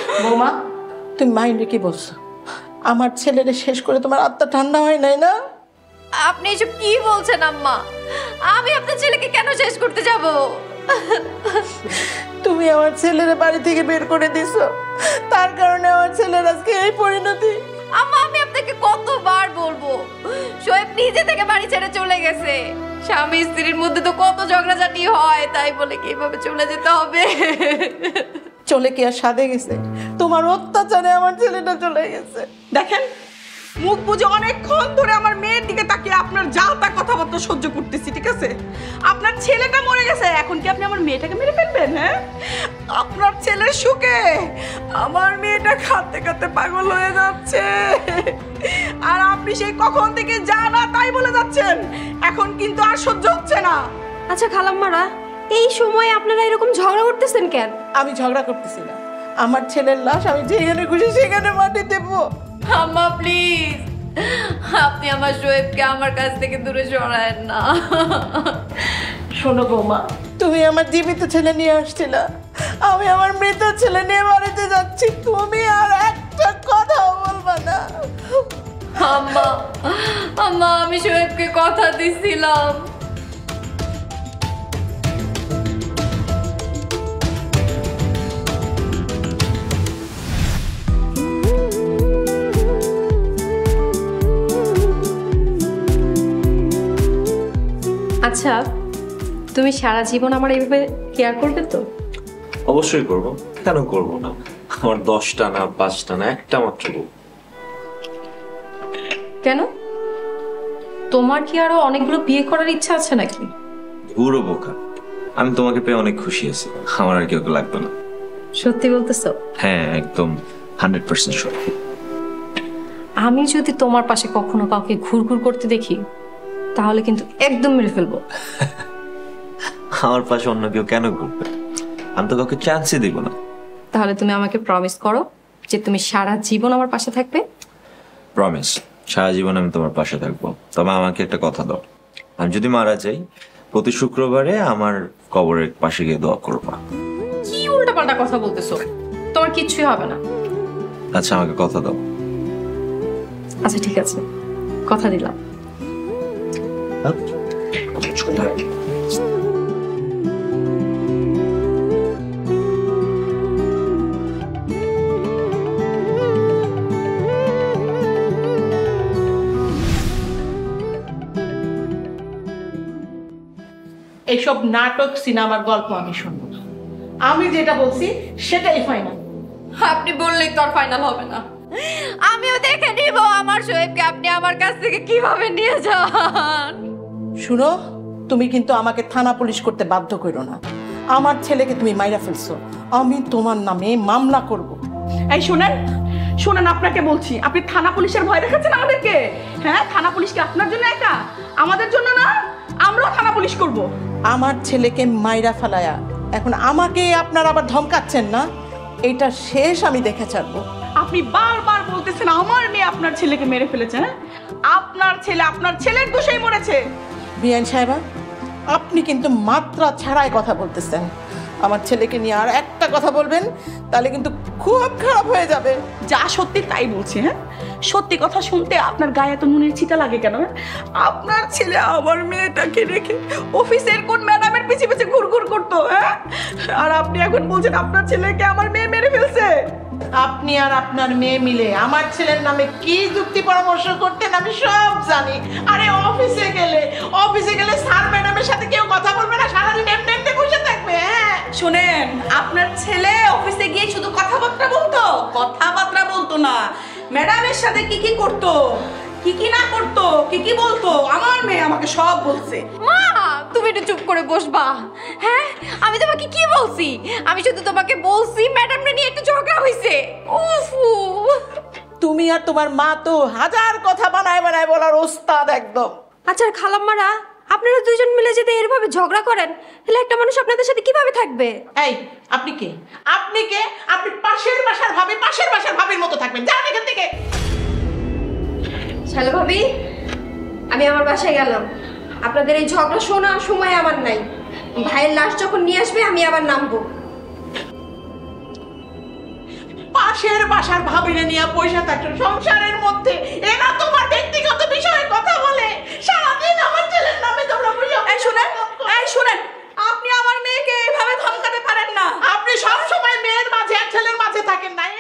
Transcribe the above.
বৌমা, তুমি মাইন্ডে কি বলছো? আমার ছেলেরে শেষ করে তোমার আত্মা ঠান্ডা হয় নাই না? আপনি এসব কি বলছেন আম্মা? আমি আপনার ছেলেকে কেন শেষ করতে যাব? তুমি আমার ছেলের বাড়ি থেকে বের করে দিছো, তার কারণে আমার ছেলের আজকে এই পরিণতি। আম্মা, আমি আপনাকে কতবার বলবো, শোয়েব নিজে থেকে বাড়ি ছেড়ে চলে গেছে। স্বামী স্ত্রীর মধ্যে তো কত ঝগড়াঝাটি হয়, তাই বলে কি এভাবে চলে যেতে হবে? চলে কি আর সাধে গেছে? তোমার অত্যাচারে আমার ছেলেটা চলে গেছে। দেখেন, মুখ বুঝে অনেকক্ষণ ধরে আমার মেয়ের দিকে তাকিয়ে আপনার যা তা কথাবার্তা সহ্য করতেছি, ঠিক আছে? আপনার ছেলেটা মরে গেছে, এখন কি আপনি আমার মেয়েটাকে মেরে ফেলবেন? হ্যাঁ, আপনার ছেলের সুখে আমার মেয়েটা কাঁদতে কাঁদতে পাগল হয়ে যাচ্ছে, আর আপনি সেই কখন থেকে যা না তাই বলে যাচ্ছেন। এখন কিন্তু আর সহ্য হচ্ছে না। আচ্ছা খালাম্মারা, এই সময় আপনারা এরকম ঝগড়া করতেছেন কেন? আমি ঝগড়া করতেছি না, আমার ছেলের লাশ আমি যেখানে খুশি সেখানে মাটি দেবো। আম্মা প্লিজ, আপনি আমার শোয়েবকে আমার কাছ থেকে দূরে সরায়েন না। শোনো বৌমা, তুমি আমার জীবিত ছেলে নিয়ে আসছিলা, আমি আমার মৃত ছেলে নিয়ে বাড়িতে যাচ্ছি, তুমি আর একটা কথা বলবা না। আম্মা, আম্মা, আমি শোয়েবকে কথা দিছিলাম। আচ্ছা, তুমি সারা জীবন আমার এইভাবে কেয়ার করবে তো? অবশ্যই করব, কেন করব না? আমার 10টা না 5টা না, একটা মাত্র বউ। কেন, তোমার কি আরো অনেকগুলো বিয়ে করার ইচ্ছা আছে নাকি? পুরো বোকা, আমি তোমাকে পেয়ে অনেক খুশি আছি, আমার আর কেউ লাগবে না। সত্যি বলতেছো? হ্যাঁ, একদম 100% সত্যি। আমি যদি তোমার পাশে কখনো কাউকে ঘুরঘুর করতে দেখি, তাহলে কিন্তু একদম মেরে ফেলবো। আমার পাশে অন্য কেউ কেন ঘুরবে? আমি তো কাউকে চান্সই দিব না। তাহলে তুমি আমাকে প্রমিস করো যে তুমি সারা জীবন আমার পাশে থাকবে। প্রমিস, সারা জীবন আমি তোমার পাশে থাকবো। তবে আমাকে একটা কথা দাও, আমি যদি মারা যাই প্রতি শুক্রবারে আমার কবরের পাশে গিয়ে দোয়া করবা। কি উল্টাপাল্টা কথা বলতেছো? তোমার কিচ্ছুই হবে না। আচ্ছা, আমাকে কথা দাও। আচ্ছা ঠিক আছে, কথা দিলাম। এইসব নাটক সিনেমার গল্প আমি শুনবো না, আমি যেটা বলছি সেটাই ফাইনাল। আপনি বললেই তো আর ফাইনাল হবে না। আমিও দেখে নিব আমার শোয়েবকে আপনি আমার কাছ থেকে কিভাবে নিয়ে যান। শুনো, তুমি কিন্তু আমাকে থানা পুলিশ করতে বাধ্য করো না। আমার ছেলেকে তুমি মাইরা ফেলছো, আমি তোমার নামে মামলা করব। এই শোনেন, শোনেন, আপনাকে বলছি, আপনি থানা পুলিশের ভয় দেখাচ্ছেন আমাদেরকে। হ্যাঁ, থানা পুলিশ কি আপনার জন্য একা? আমাদের জন্য না, আমরাও থানা পুলিশ করব। আমার ছেলেকে মাইরা ফেলায়া এখন আমাকে আপনারা আবার ধমকাচ্ছেন না? এইটা শেষ আমি দেখে ছাড়বো। আপনি বারবার বলতেছেন আমার মেয়ে আপনার ছেলেকে মেরে ফেলেছে। হ্যাঁ, আপনার ছেলে আপনার ছেলের দোষেই মরেছে। বিআইন সাহেবা, আপনি কিন্তু মাত্রা ছাড়াই কথা বলতেছেন। আমার ছেলেকে নিয়ে আর একটা কথা বলবেন তাহলে কিন্তু খুব খারাপ হয়ে যাবে। যা সত্যি তাই বলছি। হ্যাঁ, সত্যি কথা শুনতে আপনার গায়ে এত নুনের ছিটা লাগে কেন? আপনার ছেলে আমার মেয়েটাকে রেখে অফিসের কোন ম্যাডামের পিছে পিছে ঘুরঘুর করতো। হ্যাঁ, আর আপনি এখন বলছেন আপনার ছেলেকে আমার মেয়ে মেরে ফেলছে। আপনি আর আপনার মেয়ে মিলে আমার ছেলের নামে কি যুক্তি পরামর্শ করতেন আমি সব জানি। আরে অফিসে গেলে স্যার ম্যাডামের সাথে কেউ কথা বলবে না, সারাদিন এমনি এমনি বসে থাকবে। হ্যাঁ শোনেন, আপনার ছেলে অফিসে গিয়ে শুধু কথাবার্তা বলতো না, ম্যাডামের সাথে কি কি করতো, কি কি না করতো, কি কি বলতো, আমার মেয়ে আমাকে সব বলছে। মা, তুমি একটু চুপ করে বসবা? হ্যাঁ, আমি তোমাকে কি বলছি? আমি শুধু তোমাকে বলছি ম্যাডামরে নিয়ে একটু ঝগড়া হয়েছে। উফু, তুমি আর তোমার মা তো হাজার কথা বানায় বানায় বলার ওস্তাদ একদম। আচ্ছা খালাম্মারা, আপনারা দুইজন মিলে যদি এরভাবে ঝগড়া করেন তাহলে একটা মানুষ আপনাদের সাথে কিভাবে থাকবে? এই আপনি কে? আপনি কে? আপনি পাশের বাসার ভাবির মতো থাকবেন। যান এখান থেকে। শালা ভাবি, আমি আমার বাসায় গেলাম। আপনাদের এই ঝগড়া শোনার সময় আমার নাই। ভাইয়ের লাশ যখন নিয়ে আসবে আমি আবার নামবো। পাশের বাসার ভাবিনে নিয়ে পয়সা থাকছো সংসারের মধ্যে, এরা তোমার ব্যক্তিগত বিষয়ে কথা বলে, সারাদিন আমার ছেলের নামে তোমরা এই শুনেন, আপনি আমার মেয়েকে এভাবে ধমকাতে পারেন না। আপনি সবসময় মেয়ের মাঝে আর ছেলের মাঝে থাকেন না।